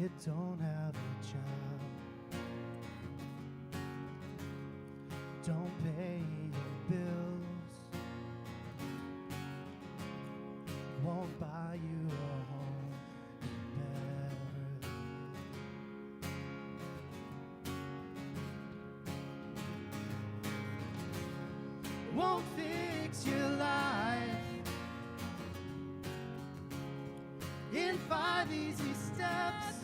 you don't have a job, don't pay your bills, won't buy you a home in Beverly. Won't fix your life in 5 easy steps.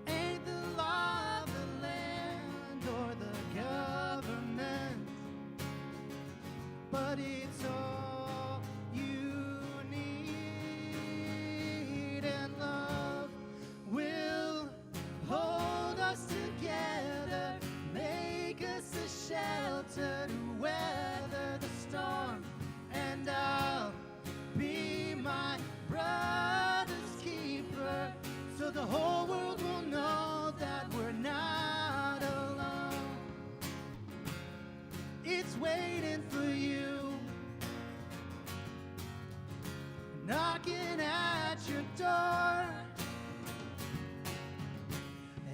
Ain't the law of the land or the government, but it's all you need, and love will hold us together, make us a shelter to weather the storm, and I'll be my brother's keeper, so the whole world will know that we're not alone. It's waiting for you, knocking at your door.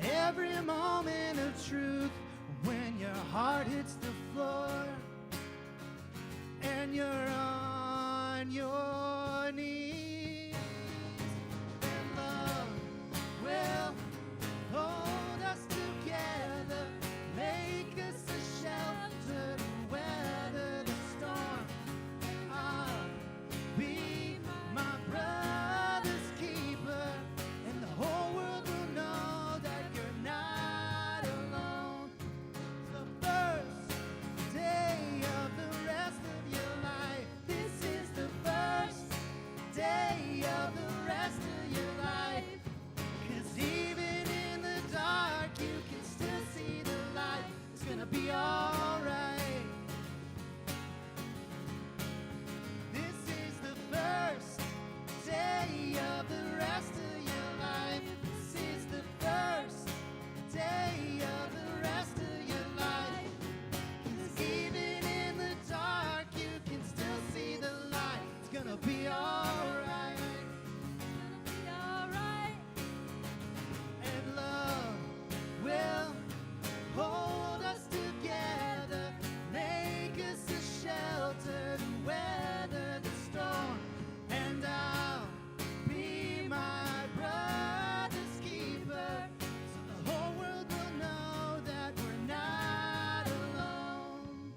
Every moment of truth when your heart hits the floor and you're on your knees, and love will hold us together, make us a shelter to weather the storm. I'll be my brother's keeper, and the whole world will know that you're not alone. The first day of the rest of your life, this is the first day of the rest of your life. 'Cause even in the dark you can still see the light. It's gonna be alright. This is the first day of the rest of your life. This is the first day of the rest of your life. 'Cause even in the dark you can still see the light. It's gonna be alright. It's gonna be alright. And love will hold us together, make us a shelter to weather the storm, and I'll be my brother's keeper, so the whole world will know that we're not alone.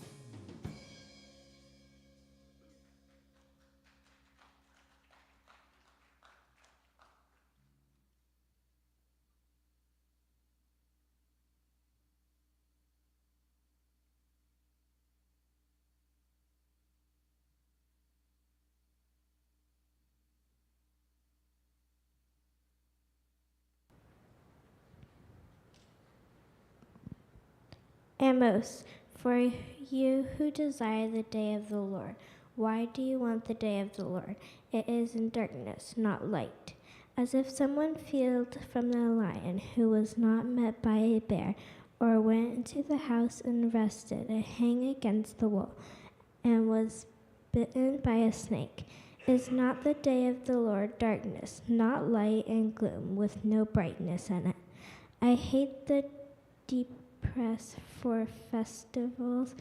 Amos, for you who desire the day of the Lord, why do you want the day of the Lord? It is in darkness, not light. As if someone fled from the lion who was not met by a bear, or went into the house and rested, and hang against the wall, and was bitten by a snake. Is not the day of the Lord darkness, not light and gloom, with no brightness in it? I hate the deep press for festivals,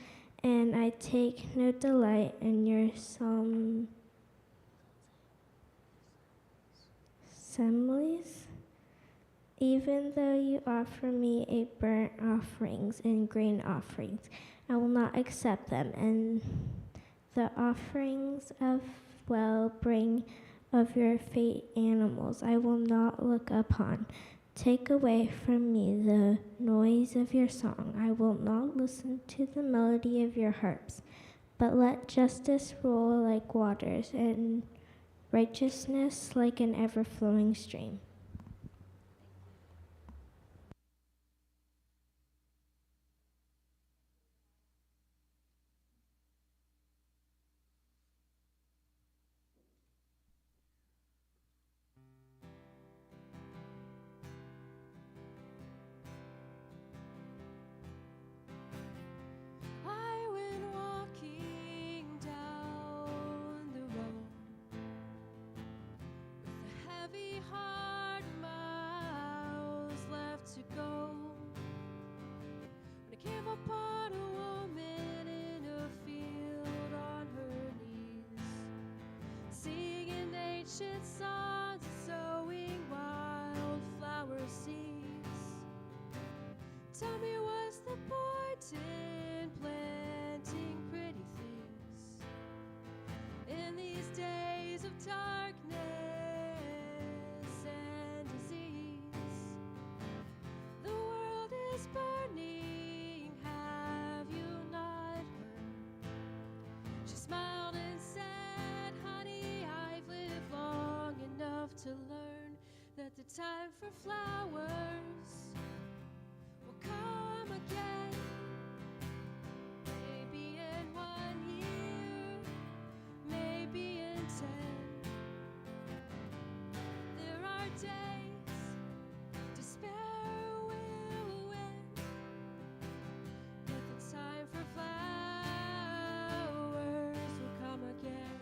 and I take no delight in your assemblies. Even though you offer me a burnt offerings and grain offerings, I will not accept them, and the offerings of well-bring of your fat animals I will not look upon. Take away from me the noise of your song. I will not listen to the melody of your harps, but let justice roll like waters and righteousness like an ever-flowing stream. I went walking down the road with a heavy upon a woman in a field on her knees, singing ancient songs and sowing wildflower seeds. Tell me, what's the point in planting pretty things in these days of darkness and disease? The world is burning, have you not heard? She smiled and said, honey, I've lived long enough to learn that the time for flowers will come again. Maybe in 1 year, maybe in 10. There are days despair will win, but the time for flowers will come again.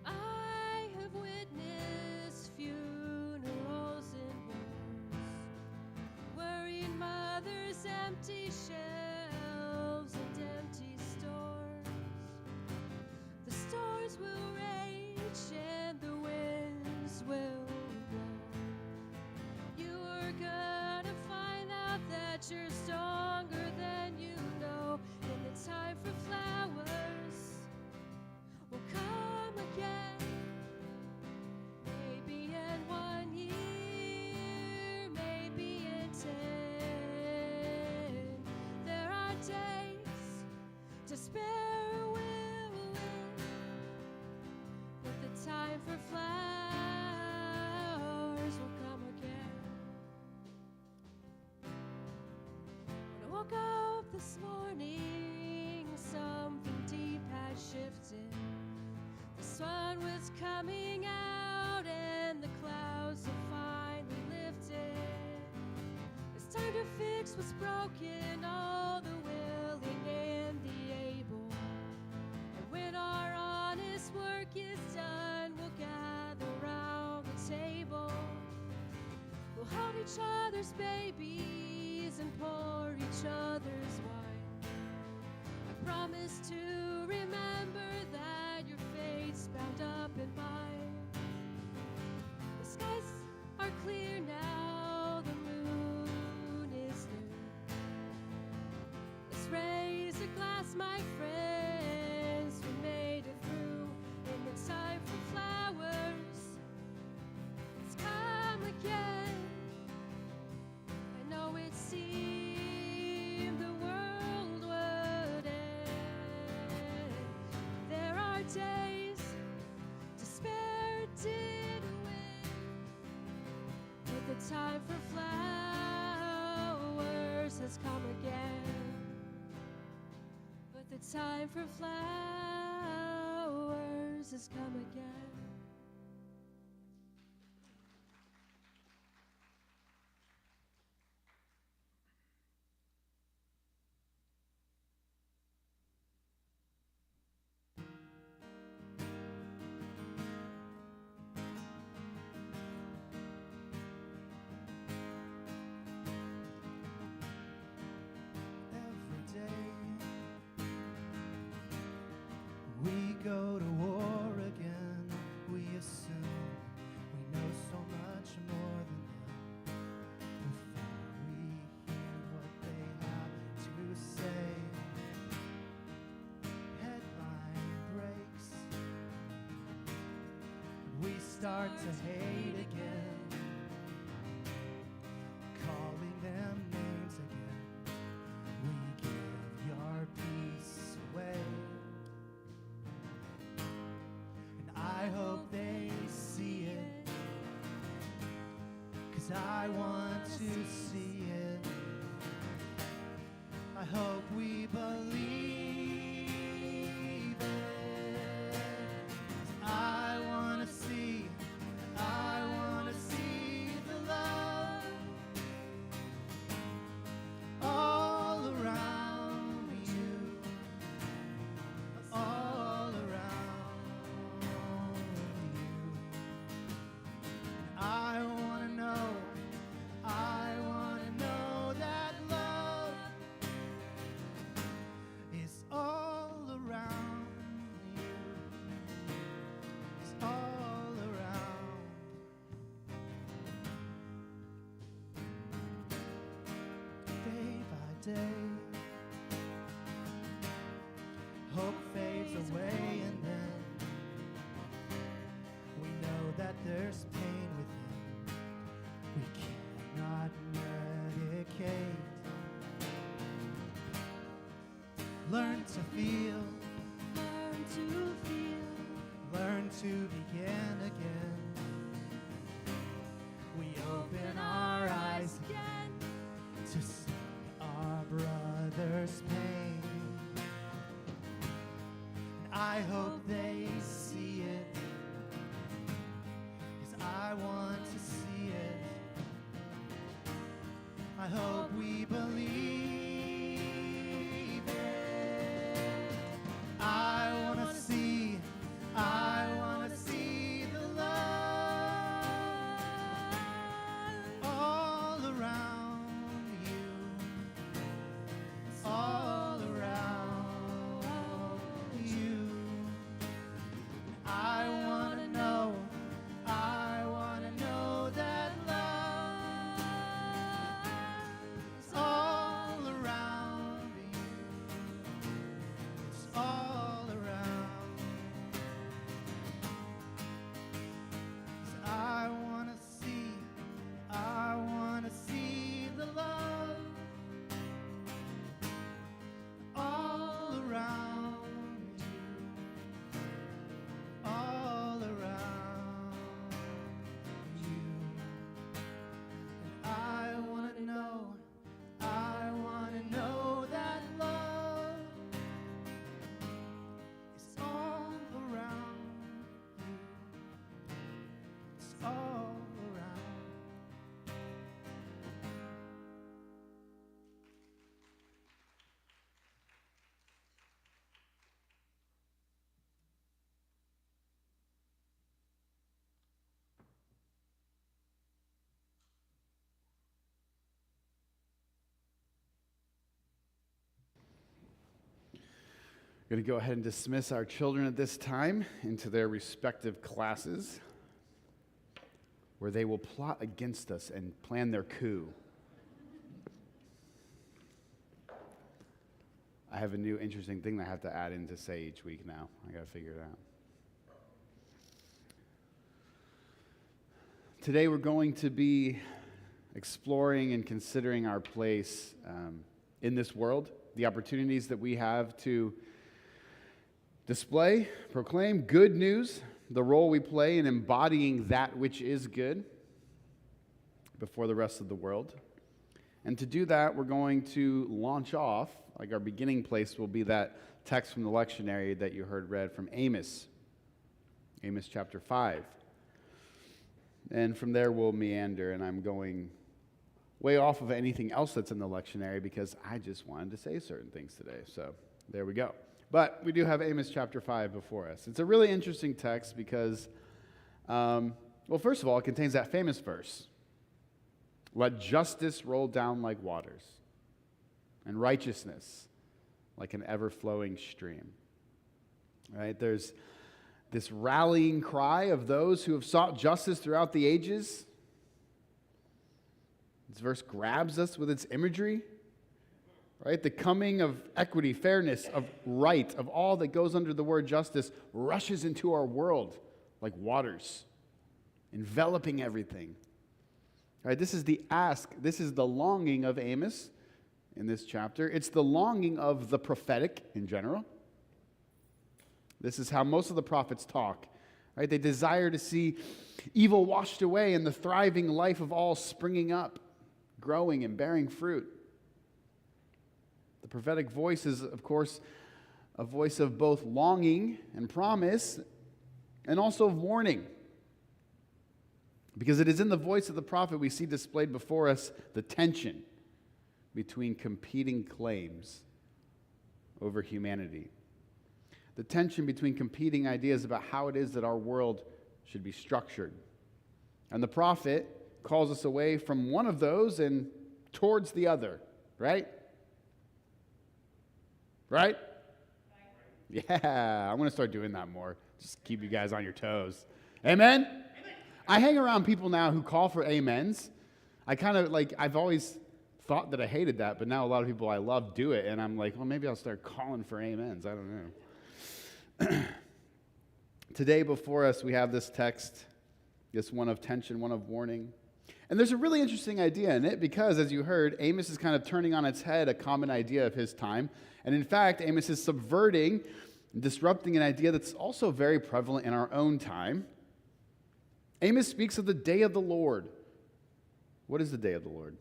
I have witnessed funerals and wars, worried mothers, empty shelves and empty stores. The stores will rage and the winds will blow. You are gonna find out that you're stronger than you know, and the time for flowers will come again. Maybe in 1 year, maybe in 10. There are days despair will win, but the time for flowers will come again. When I woke up this morning, something deep had shifted. The sun was coming out and the clouds had finally lifted. It's time to fix what's broken, all the willing and the able. And when our honest work is done, we'll gather round the table. We'll hold each other's babies and pour each other's wine. I promise to remember that your fate's bound up in mine. The skies are clear now, the moon is new. Let's raise a glass, my friends, we made it through. And the time for flowers has come again. I know it seemed the world would end. There are days despair did win, but the time for flowers has come again. But the time for flowers has come again. Every day we go to war again. We assume we know so much more than them before we hear what they have to say. Headline breaks, we start to hate again, calling them names again. We give your peace away, and I hope they see it, 'cause I want to see it. I hope we believe it. 'Cause I wanna see the love all around you, all around you. I wanna know day. Hope fades away, and then we know that there's pain within we cannot medicate. Learn to feel, Learn to feel. learn to begin again. We open our eyes again. to see our brother's pain. And I hope they see it, 'cause I want to see it. I hope we believe it. I want to see the love all around you, all around you. I want to know that love is all around you. It's all around. 'Cause I want to see the love all around you, all around you. And I want to know that love is all around you. It's all around. We're going to go ahead and dismiss our children at this time into their respective classes, where they will plot against us and plan their coup. I have a new interesting thing that I have to add in to say each week now. I got to figure it out. Today we're going to be exploring and considering our place in this world, the opportunities that we have to display, proclaim good news, the role we play in embodying that which is good before the rest of the world. And to do that, we're going to launch off, like our beginning place will be that text from the lectionary that you heard read from Amos chapter 5. And from there we'll meander, and I'm going way off of anything else that's in the lectionary because I just wanted to say certain things today. So there we go. But we do have Amos chapter 5 before us. It's a really interesting text because, well, first of all, it contains that famous verse. Let justice roll down like waters, and righteousness like an ever-flowing stream. Right? There's this rallying cry of those who have sought justice throughout the ages. This verse grabs us with its imagery. Right? The coming of equity, fairness, of right, of all that goes under the word justice rushes into our world like waters, enveloping everything. Right? This is the ask, this is the longing of Amos in this chapter. It's the longing of the prophetic in general. This is how most of the prophets talk. Right? They desire to see evil washed away and the thriving life of all springing up, growing and bearing fruit. The prophetic voice is, of course, a voice of both longing and promise and also of warning. Because it is in the voice of the prophet we see displayed before us the tension between competing claims over humanity. The tension between competing ideas about how it is that our world should be structured. And the prophet calls us away from one of those and towards the other, right? Right? Yeah, I'm going to start doing that more. Just keep you guys on your toes. Amen? I hang around people now who call for amens. I kind of I've always thought that I hated that, but now a lot of people I love do it, and I'm like, well, maybe I'll start calling for amens. I don't know. Today before us, we have this text, this one of tension, one of warning. And there's a really interesting idea in it because, as you heard, Amos is kind of turning on its head a common idea of his time. And in fact, Amos is subverting, disrupting an idea that's also very prevalent in our own time. Amos speaks of the day of the Lord. What is the day of the Lord?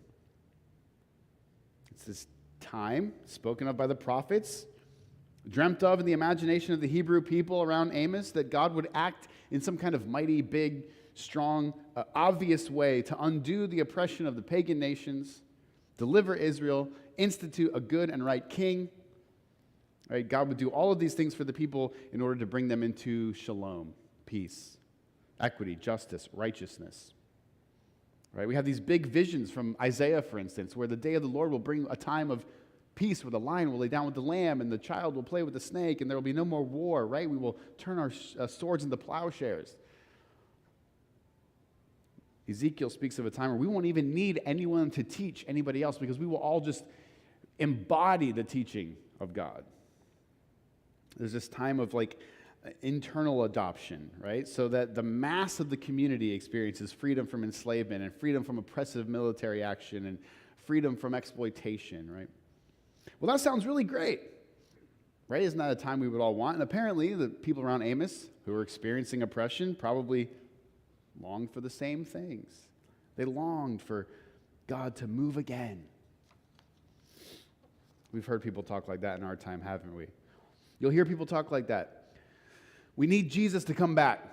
It's this time spoken of by the prophets, dreamt of in the imagination of the Hebrew people around Amos, that God would act in some kind of mighty, big, strong, obvious way to undo the oppression of the pagan nations, deliver Israel, institute a good and right king. Right? God would do all of these things for the people in order to bring them into shalom, peace, equity, justice, righteousness. Right? We have these big visions from Isaiah, for instance, where the day of the Lord will bring a time of peace where the lion will lay down with the lamb and the child will play with the snake and there will be no more war, right? We will turn our swords into plowshares. Ezekiel speaks of a time where we won't even need anyone to teach anybody else because we will all just embody the teaching of God. There's this time of like internal adoption, right? So that the mass of the community experiences freedom from enslavement and freedom from oppressive military action and freedom from exploitation, right? Well, that sounds really great, right? Isn't that a time we would all want? And apparently the people around Amos who are experiencing oppression probably longed for the same things. They longed for God to move again. We've heard people talk like that in our time, haven't we? You'll hear people talk like that. We need Jesus to come back.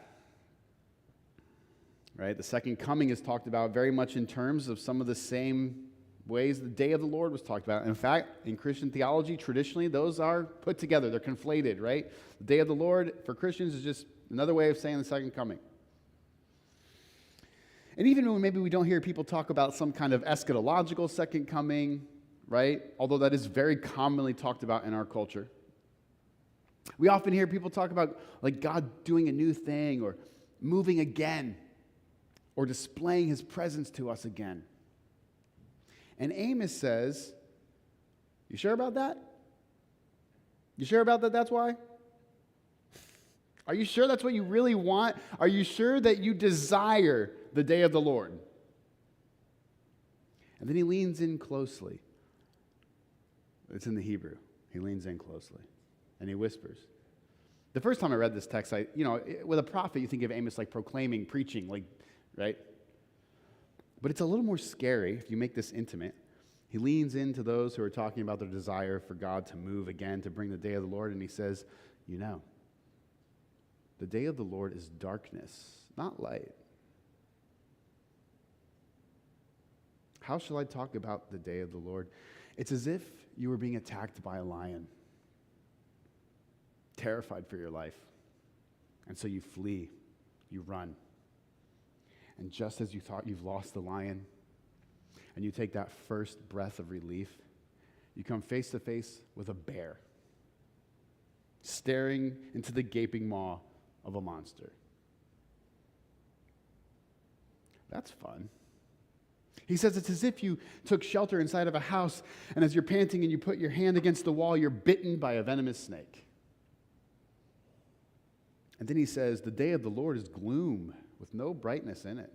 Right? The second coming is talked about very much in terms of some of the same ways the day of the Lord was talked about. In fact, in Christian theology, traditionally, those are put together. They're conflated, right? The day of the Lord for Christians is just another way of saying the second coming. And even when maybe we don't hear people talk about some kind of eschatological second coming, right? Although that is very commonly talked about in our culture. We often hear people talk about like God doing a new thing or moving again or displaying his presence to us again. And Amos says, you sure about that? You sure about that that's why? Are you sure that's what you really want? Are you sure that you desire the day of the Lord? And then he leans in closely. It's in the Hebrew. He leans in closely. And he whispers. The first time I read this text, with a prophet, you think of Amos like proclaiming, preaching, like, right? But it's a little more scary if you make this intimate. He leans into those who are talking about their desire for God to move again, to bring the day of the Lord, and he says, the day of the Lord is darkness, not light. How shall I talk about the day of the Lord? It's as if you were being attacked by a lion, terrified for your life. And so you flee, you run. And just as you thought you've lost the lion, and you take that first breath of relief, you come face to face with a bear, staring into the gaping maw of a monster. That's fun. He says it's as if you took shelter inside of a house, and as you're panting and you put your hand against the wall, you're bitten by a venomous snake. And then he says, the day of the Lord is gloom with no brightness in it.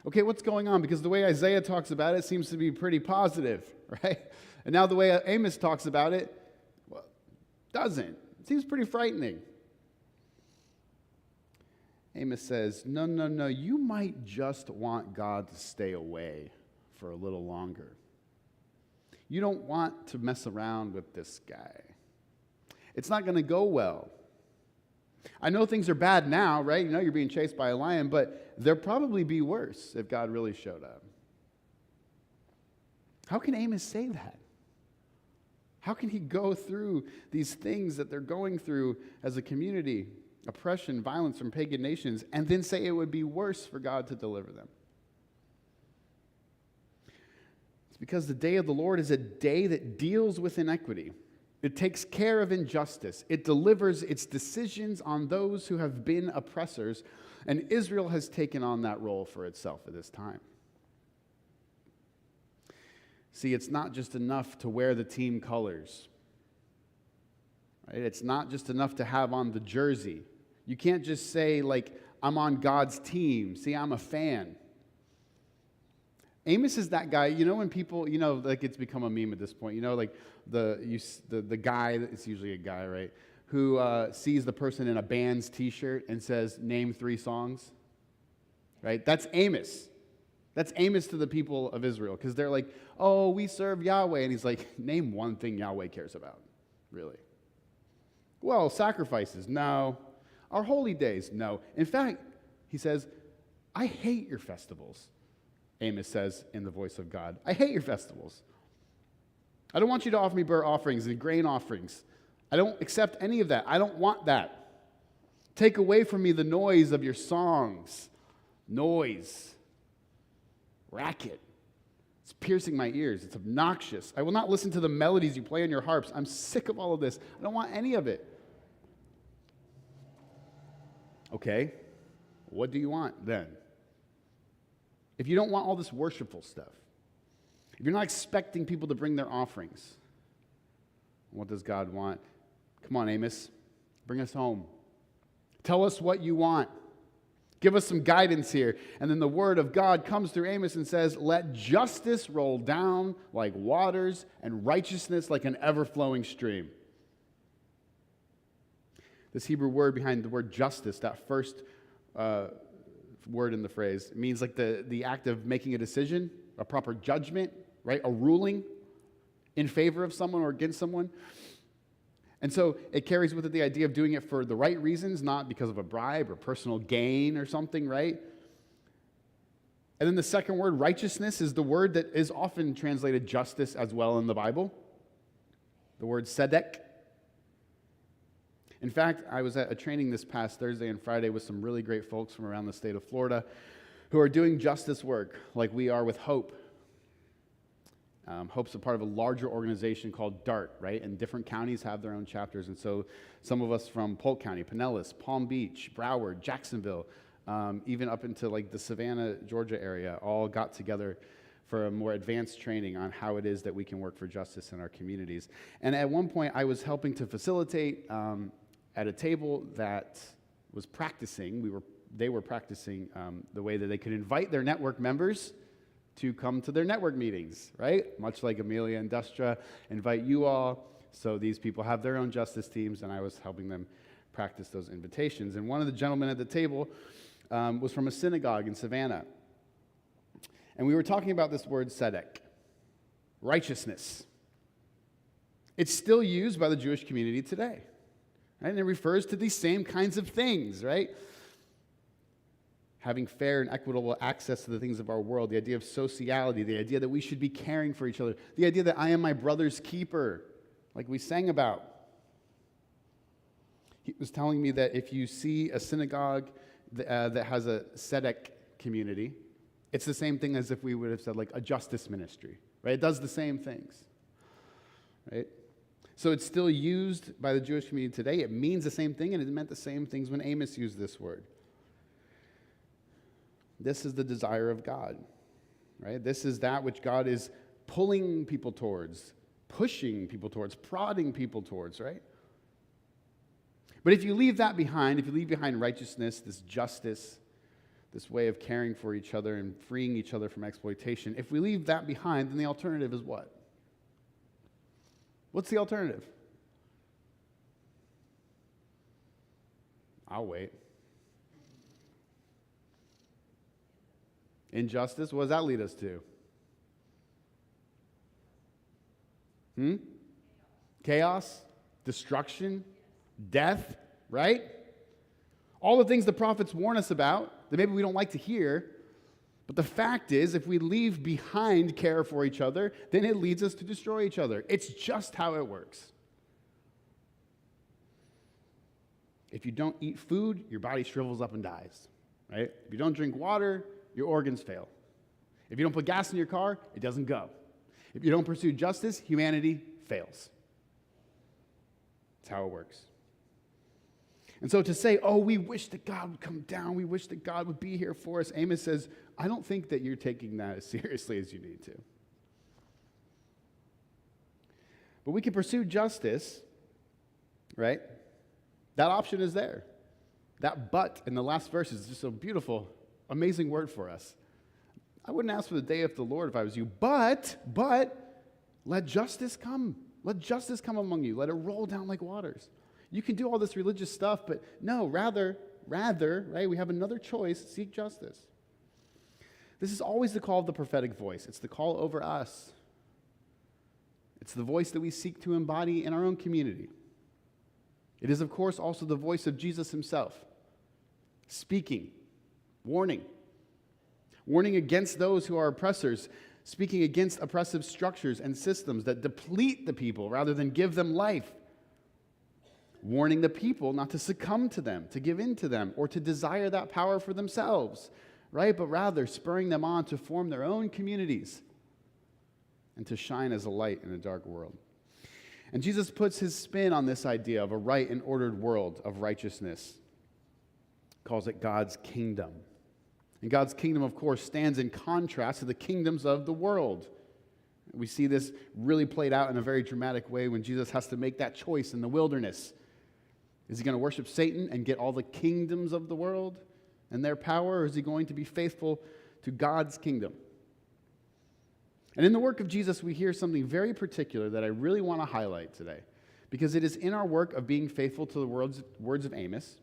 Okay, what's going on? Because the way Isaiah talks about it seems to be pretty positive, right? And now the way Amos talks about it, well, doesn't. It seems pretty frightening. Amos says, no, you might just want God to stay away for a little longer. You don't want to mess around with this guy. It's not going to go well. I know things are bad now, right? You know you're being chased by a lion, but there'll probably be worse if God really showed up. How can Amos say that? How can he go through these things that they're going through as a community, oppression, violence from pagan nations, and then say it would be worse for God to deliver them? It's because the day of the Lord is a day that deals with inequity. It takes care of injustice. It delivers its decisions on those who have been oppressors, and Israel has taken on that role for itself at this time. See, it's not just enough to wear the team colors. Right? It's not just enough to have on the jersey. You can't just say, like, I'm on God's team. See, I'm a fan. Amos is that guy, when people, like it's become a meme at this point, like the guy, it's usually a guy, right, who sees the person in a band's t-shirt and says, name 3 songs, right? That's Amos. That's Amos to the people of Israel, because they're like, oh, we serve Yahweh. And he's like, name one thing Yahweh cares about, really. Well, sacrifices, no. Our holy days, no. In fact, he says, I hate your festivals. Amos says in the voice of God, I hate your festivals. I don't want you to offer me burnt offerings and grain offerings. I don't accept any of that. I don't want that. Take away from me the noise of your songs. Noise. Racket. It's piercing my ears. It's obnoxious. I will not listen to the melodies you play on your harps. I'm sick of all of this. I don't want any of it. Okay, what do you want then? If you don't want all this worshipful stuff, if you're not expecting people to bring their offerings, what does God want? Come on, Amos, bring us home. Tell us what you want. Give us some guidance here. And then the word of God comes through Amos and says, let justice roll down like waters and righteousness like an ever-flowing stream. This Hebrew word behind the word justice, that first word in the phrase, means like the act of making a decision, a proper judgment, right? A ruling in favor of someone or against someone. And so it carries with it the idea of doing it for the right reasons, not because of a bribe or personal gain or something, right? And then the second word, righteousness, is the word that is often translated justice as well in the Bible. The word tzedek. In fact, I was at a training this past Thursday and Friday with some really great folks from around the state of Florida who are doing justice work like we are with Hope. Hope's a part of a larger organization called DART, right? And different counties have their own chapters. And so some of us from Polk County, Pinellas, Palm Beach, Broward, Jacksonville, even up into like the Savannah, Georgia area, all got together for a more advanced training on how it is that we can work for justice in our communities. And at one point, I was helping to facilitate at a table that was practicing. They were practicing the way that they could invite their network members to come to their network meetings, right? Much like Amelia and Dustra invite you all. So these people have their own justice teams, and I was helping them practice those invitations. And one of the gentlemen at the table was from a synagogue in Savannah. And we were talking about this word tzedek, righteousness. It's still used by the Jewish community today, right? And it refers to these same kinds of things, right? Having fair and equitable access to the things of our world, the idea of sociality, the idea that we should be caring for each other, the idea that I am my brother's keeper, like we sang about. He was telling me that if you see a synagogue that has a tzedek community, it's the same thing as if we would have said like a justice ministry, right? It does the same things, right? So it's still used by the Jewish community today. It means the same thing, and it meant the same things when Amos used this word. This is the desire of God, right? This is that which God is pulling people towards, pushing people towards, prodding people towards, right? But if you leave that behind, if you leave behind righteousness, this justice, this way of caring for each other and freeing each other from exploitation, if we leave that behind, then the alternative is what? What's the alternative? I'll wait. Injustice, what does that lead us to? Chaos, destruction, death, right? All the things the prophets warn us about that maybe we don't like to hear, but the fact is, if we leave behind care for each other, then it leads us to destroy each other. It's just how it works. If you don't eat food, your body shrivels up and dies, right? If you don't drink water, your organs fail. If you don't put gas in your car, it doesn't go. If you don't pursue justice, humanity fails. That's how it works. And so to say, oh, we wish that God would come down, we wish that God would be here for us, Amos says, I don't think that you're taking that as seriously as you need to. But we can pursue justice, right? That option is there. That but in the last verse is just a beautiful, amazing word for us. I wouldn't ask for the day of the Lord if I was you, but let justice come. Let justice come among you. Let it roll down like waters. You can do all this religious stuff, but no, rather, right, we have another choice, seek justice. This is always the call of the prophetic voice. It's the call over us. It's the voice that we seek to embody in our own community. It is, of course, also the voice of Jesus himself, speaking, warning against those who are oppressors, speaking against oppressive structures and systems that deplete the people rather than give them life, warning the people not to succumb to them, to give in to them, or to desire that power for themselves, right? But rather spurring them on to form their own communities and to shine as a light in a dark world. And Jesus puts his spin on this idea of a right and ordered world of righteousness. Calls it God's kingdom. And God's kingdom, of course, stands in contrast to the kingdoms of the world. We see this really played out in a very dramatic way when Jesus has to make that choice in the wilderness. Is he going to worship Satan and get all the kingdoms of the world and their power, or is he going to be faithful to God's kingdom? And in the work of Jesus, we hear something very particular that I really want to highlight today, because it is in our work of being faithful to the words of Amos,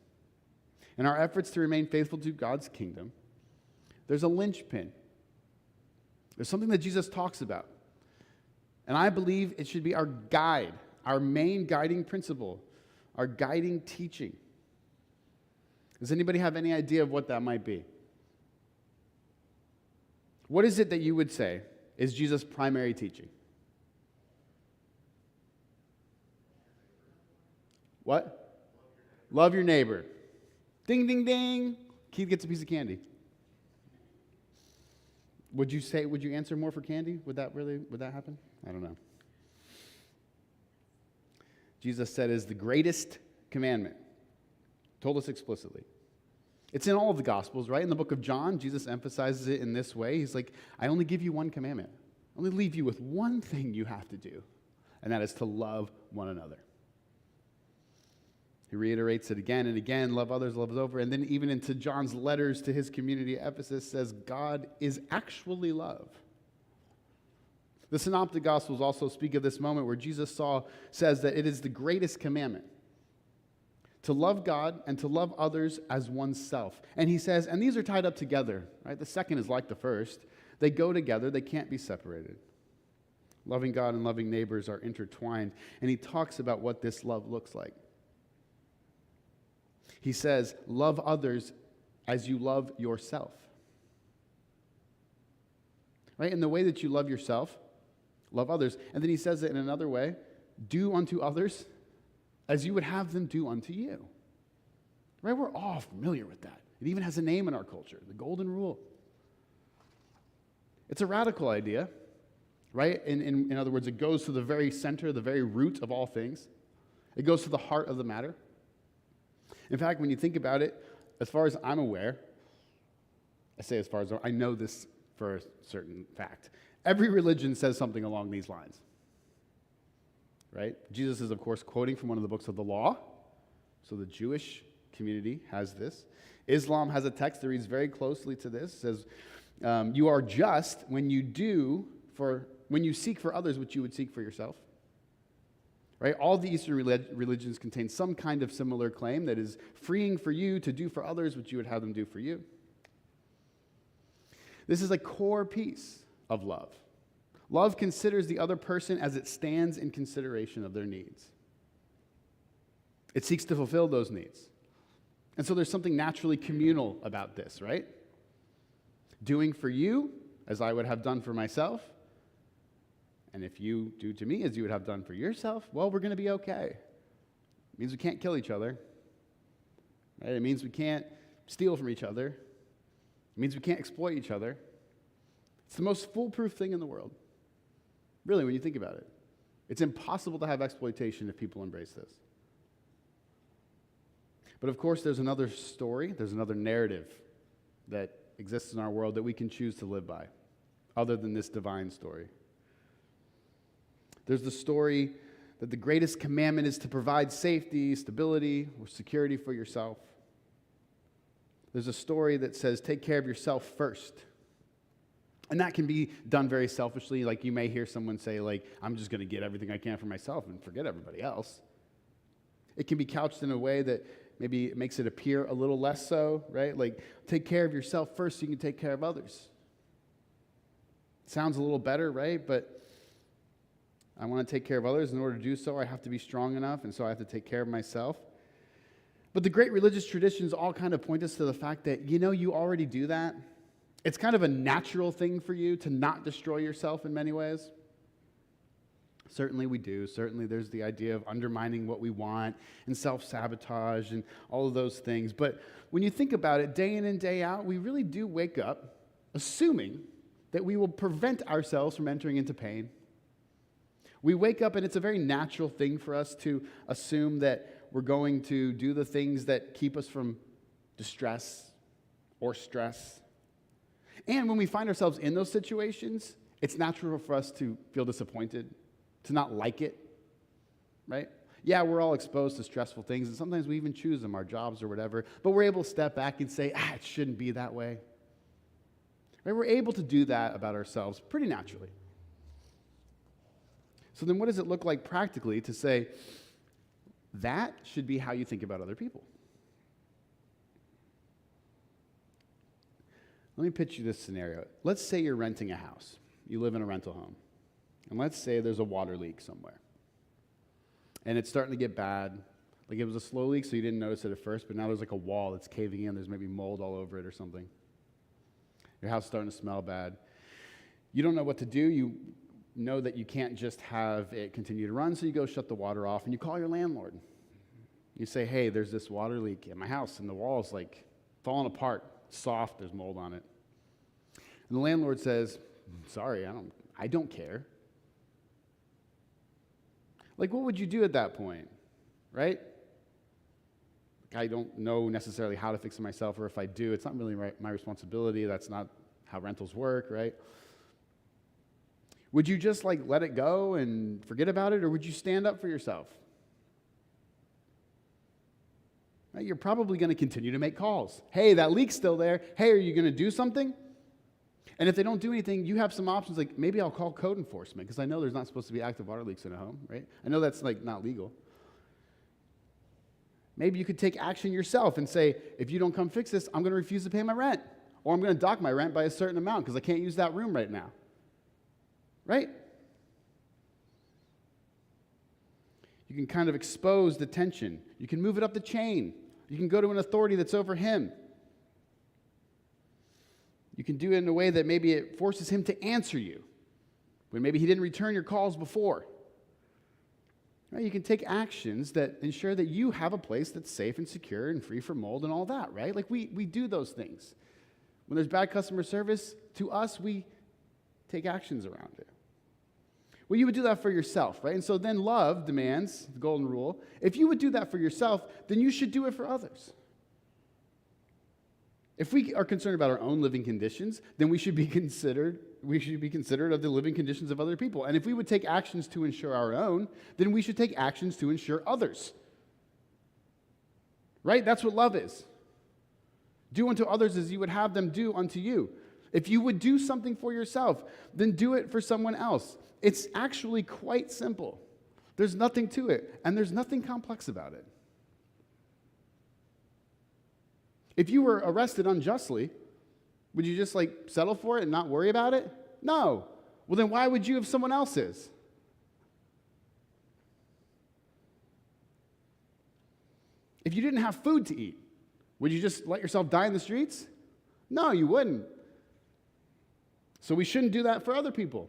and our efforts to remain faithful to God's kingdom, there's a linchpin. There's something that Jesus talks about. And I believe it should be our guide, our main guiding principle, our guiding teaching. Does anybody have any idea of what that might be? What is it that you would say is Jesus' primary teaching? What? Love your neighbor. Ding, ding, ding. Keith gets a piece of candy. Would you answer more for candy? Would that happen? I don't know. Jesus said is the greatest commandment. Told us explicitly. It's in all of the Gospels, right? In the book of John, Jesus emphasizes it in this way. He's like, I only give you one commandment. I only leave you with one thing you have to do, and that is to love one another. He reiterates it again and again, love others, love over. And then even into John's letters to his community at Ephesus says, God is actually love. The Synoptic Gospels also speak of this moment where Jesus says that it is the greatest commandment to love God and to love others as oneself. And he says, and these are tied up together, right? The second is like the first. They go together. They can't be separated. Loving God and loving neighbors are intertwined. And he talks about what this love looks like. He says, love others as you love yourself. Right? In the way that you love yourself, love others. And then he says it in another way, do unto others as you would have them do unto you. Right? We're all familiar with that. It even has a name in our culture, the Golden Rule. It's a radical idea, right? In other words, it goes to the very center, the very root of all things. It goes to the heart of the matter. In fact, when you think about it, as far as I'm aware, I say as far as I know this for a certain fact, every religion says something along these lines, right? Jesus is, of course, quoting from one of the books of the law, so the Jewish community has this. Islam has a text that reads very closely to this. It says, you are just when you seek for others what you would seek for yourself. Right? All the Eastern religions contain some kind of similar claim that is freeing for you to do for others what you would have them do for you. This is a core piece of love. Love considers the other person as it stands in consideration of their needs. It seeks to fulfill those needs. And so there's something naturally communal about this, right? Doing for you as I would have done for myself. And if you do to me as you would have done for yourself, well, we're going to be okay. It means we can't kill each other. Right? It means we can't steal from each other. It means we can't exploit each other. It's the most foolproof thing in the world. Really, when you think about it. It's impossible to have exploitation if people embrace this. But of course, there's another story, there's another narrative that exists in our world that we can choose to live by, other than this divine story. There's the story that the greatest commandment is to provide safety, stability, or security for yourself. There's a story that says, take care of yourself first. And that can be done very selfishly. Like you may hear someone say, like, I'm just going to get everything I can for myself and forget everybody else. It can be couched in a way that maybe it makes it appear a little less so, right? Like, take care of yourself first so you can take care of others. Sounds a little better, right? But I want to take care of others. In order to do so, I have to be strong enough, and so I have to take care of myself. But the great religious traditions all kind of point us to the fact that, you already do that. It's kind of a natural thing for you to not destroy yourself in many ways. Certainly we do. Certainly there's the idea of undermining what we want and self-sabotage and all of those things. But when you think about it, day in and day out, we really do wake up assuming that we will prevent ourselves from entering into pain. We wake up and it's a very natural thing for us to assume that we're going to do the things that keep us from distress or stress. And when we find ourselves in those situations, it's natural for us to feel disappointed, to not like it, right? Yeah, we're all exposed to stressful things, and sometimes we even choose them, our jobs or whatever, but we're able to step back and say, it shouldn't be that way. Right? We're able to do that about ourselves pretty naturally. So then what does it look like practically to say, that should be how you think about other people? Let me pitch you this scenario. Let's say you're renting a house. You live in a rental home. And let's say there's a water leak somewhere. And it's starting to get bad. Like it was a slow leak, so you didn't notice it at first, but now there's like a wall that's caving in. There's maybe mold all over it or something. Your house is starting to smell bad. You don't know what to do. You know that you can't just have it continue to run, so you go shut the water off, and you call your landlord. You say, hey, there's this water leak in my house, and the wall's like falling apart, soft, there's mold on it. And the landlord says, sorry, I don't care. Like, what would you do at that point, right? I don't know necessarily how to fix it myself, or if I do, it's not really my responsibility. That's not how rentals work, right? Would you just let it go and forget about it, or would you stand up for yourself? Right? You're probably going to continue to make calls. Hey, that leak's still there. Hey, are you going to do something? And if they don't do anything, you have some options like maybe I'll call code enforcement because I know there's not supposed to be active water leaks in a home, right? I know that's not legal. Maybe you could take action yourself and say, if you don't come fix this, I'm going to refuse to pay my rent, or I'm going to dock my rent by a certain amount because I can't use that room right now. Right? You can kind of expose the tension. You can move it up the chain. You can go to an authority that's over him. You can do it in a way that maybe it forces him to answer you when maybe he didn't return your calls before. Right? You can take actions that ensure that you have a place that's safe and secure and free from mold and all that, right? Like we do those things. When there's bad customer service, to us, we take actions around it. Well, you would do that for yourself, right? And so then love demands, the golden rule, if you would do that for yourself, then you should do it for others. If we are concerned about our own living conditions, then we should be considerate of the living conditions of other people. And if we would take actions to ensure our own, then we should take actions to ensure others. Right? That's what love is. Do unto others as you would have them do unto you. If you would do something for yourself, then do it for someone else. It's actually quite simple. There's nothing to it, and there's nothing complex about it. If you were arrested unjustly, would you just settle for it and not worry about it? No. Well, then why would you if someone else is? If you didn't have food to eat, would you just let yourself die in the streets? No, you wouldn't. So we shouldn't do that for other people.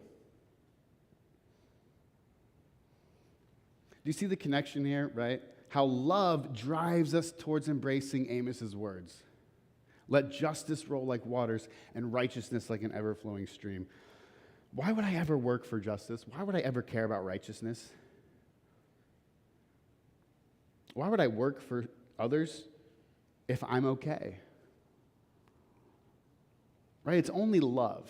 Do you see the connection here, right? How love drives us towards embracing Amos's words. Let justice roll like waters and righteousness like an ever-flowing stream. Why would I ever work for justice? Why would I ever care about righteousness? Why would I work for others if I'm okay? Right? It's only love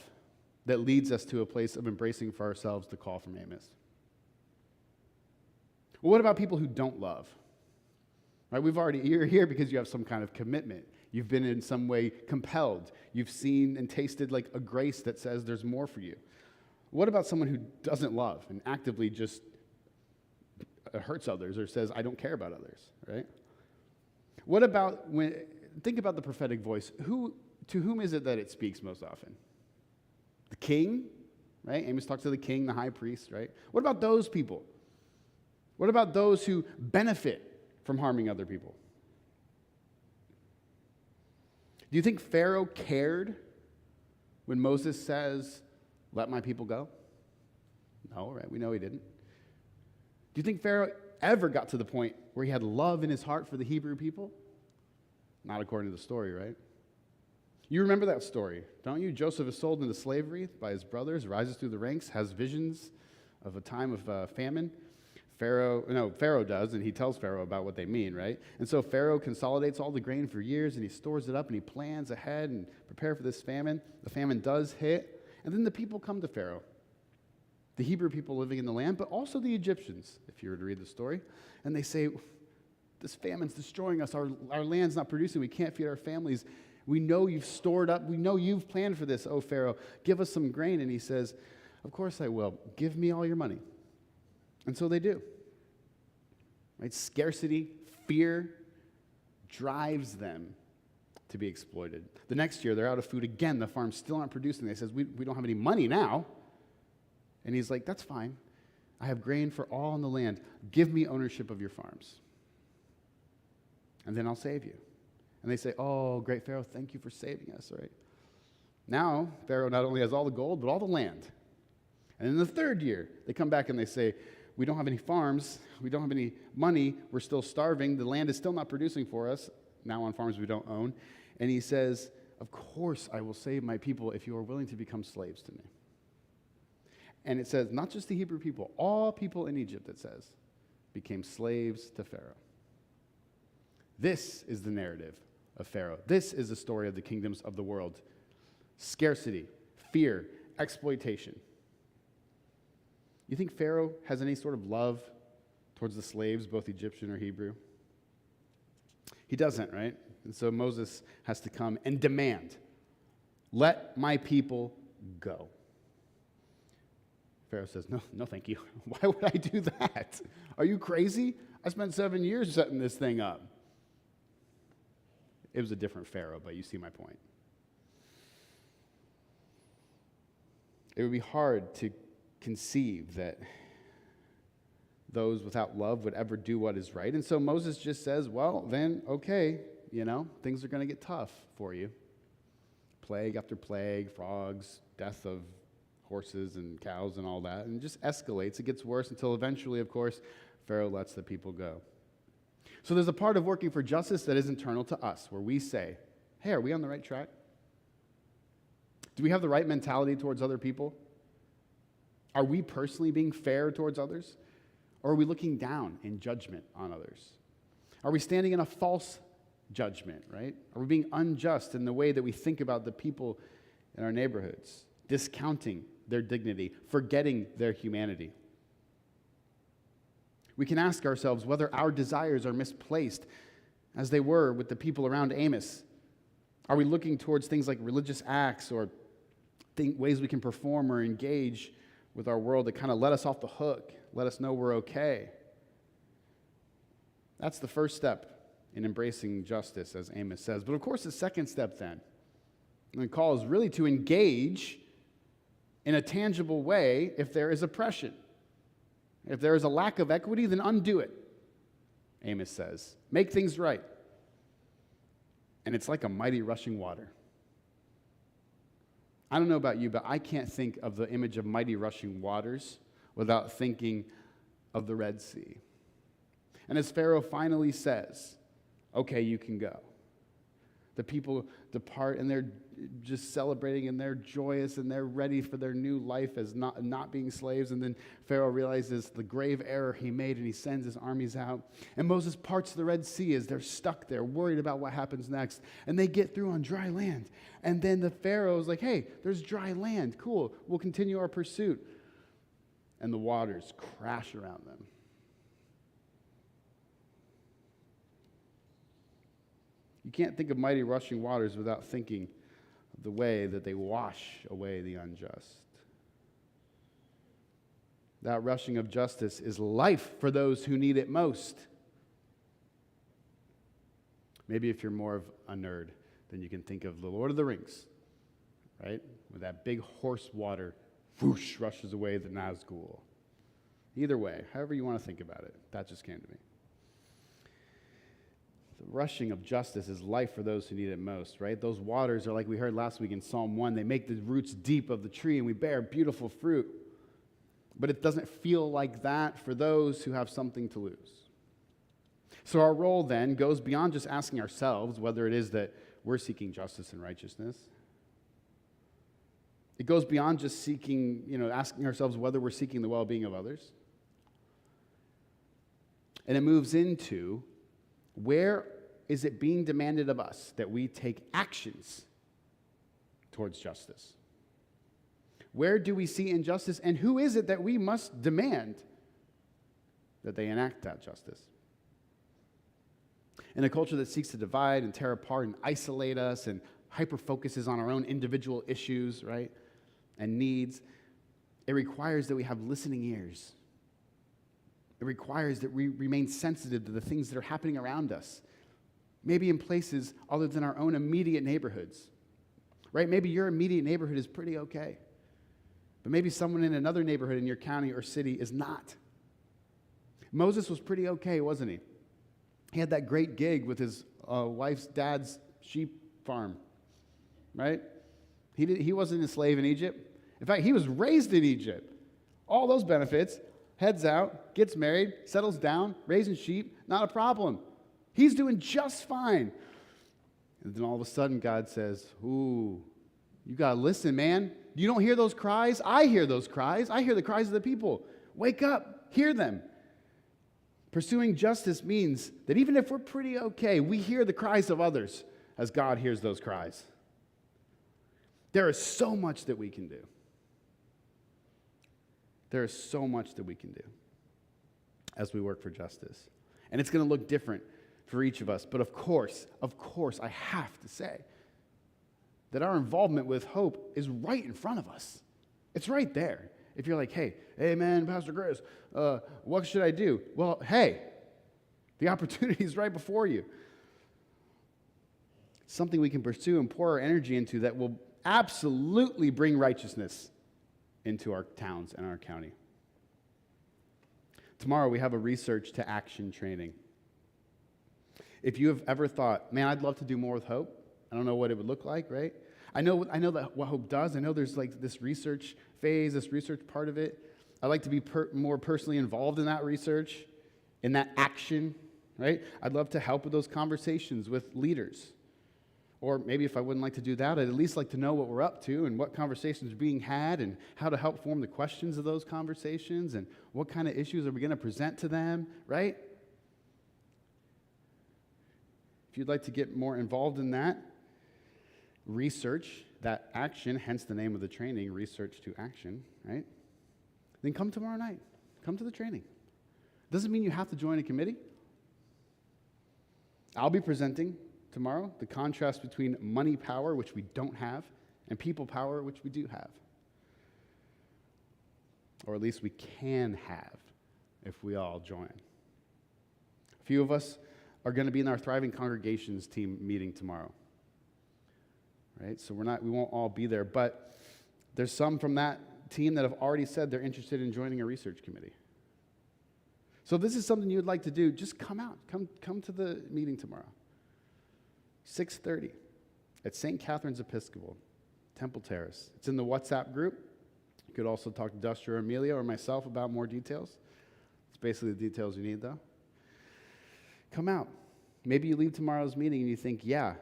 that leads us to a place of embracing for ourselves the call from Amos. Well, what about people who don't love? Right? You're here because you have some kind of commitment. You've been in some way compelled. You've seen and tasted like a grace that says there's more for you. What about someone who doesn't love and actively just hurts others or says, I don't care about others, right? What about think about the prophetic voice. To whom is it that it speaks most often? The king, right? Amos talks to the king, the high priest, right? What about those people? What about those who benefit from harming other people? Do you think Pharaoh cared when Moses says, let my people go? No, right? We know he didn't. Do you think Pharaoh ever got to the point where he had love in his heart for the Hebrew people? Not according to the story, right? You remember that story, don't you? Joseph is sold into slavery by his brothers, rises through the ranks, has visions of a time of famine. Pharaoh does, and he tells Pharaoh about what they mean, right? And so Pharaoh consolidates all the grain for years, and he stores it up, and he plans ahead and prepare for this famine. The famine does hit, and then the people come to Pharaoh. The Hebrew people living in the land, but also the Egyptians, if you were to read the story. And they say, this famine's destroying us. Our land's not producing. We can't feed our families. We know you've stored up. We know you've planned for this, oh Pharaoh. Give us some grain. And he says, of course I will. Give me all your money. And so they do. Right? Scarcity, fear drives them to be exploited. The next year, they're out of food again. The farm's still not producing. They says, we don't have any money now. And he's like, that's fine. I have grain for all in the land. Give me ownership of your farms. And then I'll save you. And they say, oh, great Pharaoh, thank you for saving us, right? Now, Pharaoh not only has all the gold, but all the land. And in the third year, they come back and they say, we don't have any farms. We don't have any money. We're still starving. The land is still not producing for us. Now on farms we don't own. And he says, of course I will save my people if you are willing to become slaves to me. And it says, not just the Hebrew people, all people in Egypt, it says, became slaves to Pharaoh. This is the narrative of Pharaoh. This is the story of the kingdoms of the world. Scarcity, fear, exploitation. You think Pharaoh has any sort of love towards the slaves, both Egyptian or Hebrew? He doesn't, right? And so Moses has to come and demand, let my people go. Pharaoh says, no, thank you. Why would I do that? Are you crazy? I spent 7 years setting this thing up. It was a different Pharaoh, but you see my point. It would be hard to conceive that those without love would ever do what is right. And so Moses just says, well, then, okay, things are going to get tough for you. Plague after plague, frogs, death of horses and cows and all that, and it just escalates. It gets worse until eventually, of course, Pharaoh lets the people go. So there's a part of working for justice that is internal to us, where we say, hey, are we on the right track? Do we have the right mentality towards other people? Are we personally being fair towards others? Or are we looking down in judgment on others? Are we standing in a false judgment, right? Are we being unjust in the way that we think about the people in our neighborhoods, discounting their dignity, forgetting their humanity? We can ask ourselves whether our desires are misplaced, as they were with the people around Amos. Are we looking towards things like religious acts or ways we can perform or engage with our world that kind of let us off the hook, let us know we're okay? That's the first step in embracing justice, as Amos says. But of course, the second step then, and the call is really to engage in a tangible way if there is oppression. If there is a lack of equity, then undo it, Amos says. Make things right. And it's like a mighty rushing water. I don't know about you, but I can't think of the image of mighty rushing waters without thinking of the Red Sea. And as Pharaoh finally says, okay, you can go, the people depart, and they're just celebrating, and they're joyous, and they're ready for their new life as not being slaves. And then Pharaoh realizes the grave error he made, and he sends his armies out. And Moses parts the Red Sea as they're stuck there, worried about what happens next. And they get through on dry land. And then the Pharaoh's like, hey, there's dry land. Cool, we'll continue our pursuit. And the waters crash around them. You can't think of mighty rushing waters without thinking of the way that they wash away the unjust. That rushing of justice is life for those who need it most. Maybe if you're more of a nerd, then you can think of the Lord of the Rings, right? With that big horse water, whoosh, rushes away the Nazgul. Either way, however you want to think about it, that just came to me. The rushing of justice is life for those who need it most, right? Those waters are like we heard last week in Psalm 1. They make the roots deep of the tree, and we bear beautiful fruit. But it doesn't feel like that for those who have something to lose. So our role then goes beyond just asking ourselves whether it is that we're seeking justice and righteousness. It goes beyond just seeking, asking ourselves whether we're seeking the well-being of others. And it moves into, where is it being demanded of us that we take actions towards justice? Where do we see injustice, and who is it that we must demand that they enact that justice? In a culture that seeks to divide and tear apart and isolate us and hyper-focuses on our own individual issues, right, and needs, it requires that we have listening ears. It requires that we remain sensitive to the things that are happening around us, maybe in places other than our own immediate neighborhoods, right? Maybe your immediate neighborhood is pretty okay, but maybe someone in another neighborhood in your county or city is not. Moses was pretty okay, wasn't he? He had that great gig with his wife's dad's sheep farm, right? He wasn't a slave in Egypt. In fact, he was raised in Egypt. All those benefits, heads out, gets married, settles down, raising sheep, not a problem. He's doing just fine. And then all of a sudden, God says, ooh, you got to listen, man. You don't hear those cries? I hear those cries. I hear the cries of the people. Wake up, hear them. Pursuing justice means that even if we're pretty okay, we hear the cries of others as God hears those cries. There is so much that we can do. There is so much that we can do as we work for justice. And it's going to look different for each of us. But of course, I have to say that our involvement with hope is right in front of us. It's right there. If you're like, hey man, Pastor Chris, what should I do? Well, hey, the opportunity is right before you. Something we can pursue and pour our energy into that will absolutely bring righteousness into our towns and our county. Tomorrow we have a research to action training. If you have ever thought, man, I'd love to do more with Hope, I don't know what it would look like, right? I know that what Hope does. I know there's like this research phase, this research part of it. I'd like to be more personally involved in that research, in that action, right? I'd love to help with those conversations with leaders. Or maybe if I wouldn't like to do that, I'd at least like to know what we're up to and what conversations are being had and how to help form the questions of those conversations and what kind of issues are we going to present to them, right? If you'd like to get more involved in that research, that action, hence the name of the training, Research to Action, right? Then come tomorrow night. Come to the training. Doesn't mean you have to join a committee. I'll be presenting tomorrow the contrast between money power, which we don't have, and people power, which we do have. Or at least we can have if we all join. A few of us are going to be in our Thriving Congregations team meeting tomorrow. Right? So we won't all be there, but there's some from that team that have already said they're interested in joining a research committee. So if this is something you'd like to do, just come out. Come to the meeting tomorrow. 6:30 at St. Catherine's Episcopal, Temple Terrace. It's in the WhatsApp group. You could also talk to Dusty or Amelia or myself about more details. It's basically the details you need, though. Come out. Maybe you leave tomorrow's meeting and you think, yeah,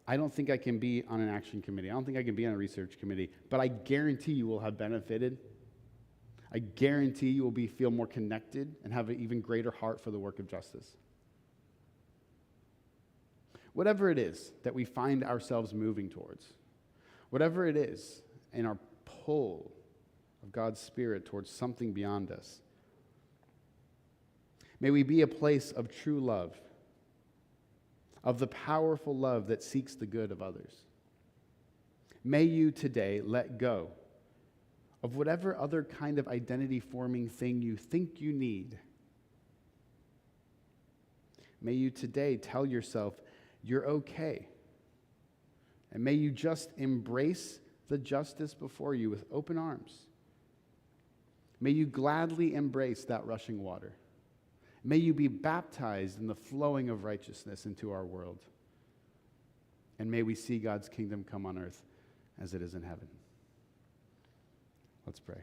I don't think I can be on an action committee. I don't think I can be on a research committee, but I guarantee you will have benefited. I guarantee you will feel more connected and have an even greater heart for the work of justice. Whatever it is that we find ourselves moving towards, whatever it is in our pull of God's Spirit towards something beyond us, may we be a place of true love, of the powerful love that seeks the good of others. May you today let go of whatever other kind of identity-forming thing you think you need. May you today tell yourself you're okay. And may you just embrace the justice before you with open arms. May you gladly embrace that rushing water. May you be baptized in the flowing of righteousness into our world. And may we see God's kingdom come on earth as it is in heaven. Let's pray.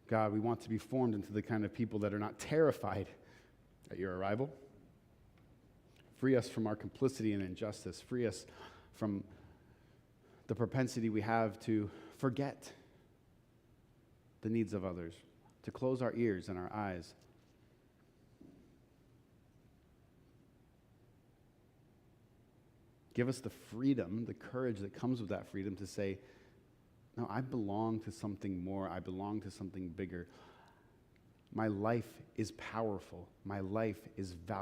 God, we want to be formed into the kind of people that are not terrified at your arrival. Free us from our complicity and injustice. Free us from the propensity we have to forget the needs of others, to close our ears and our eyes. Give us the freedom, the courage that comes with that freedom to say, no, I belong to something more. I belong to something bigger. My life is powerful. My life is valuable.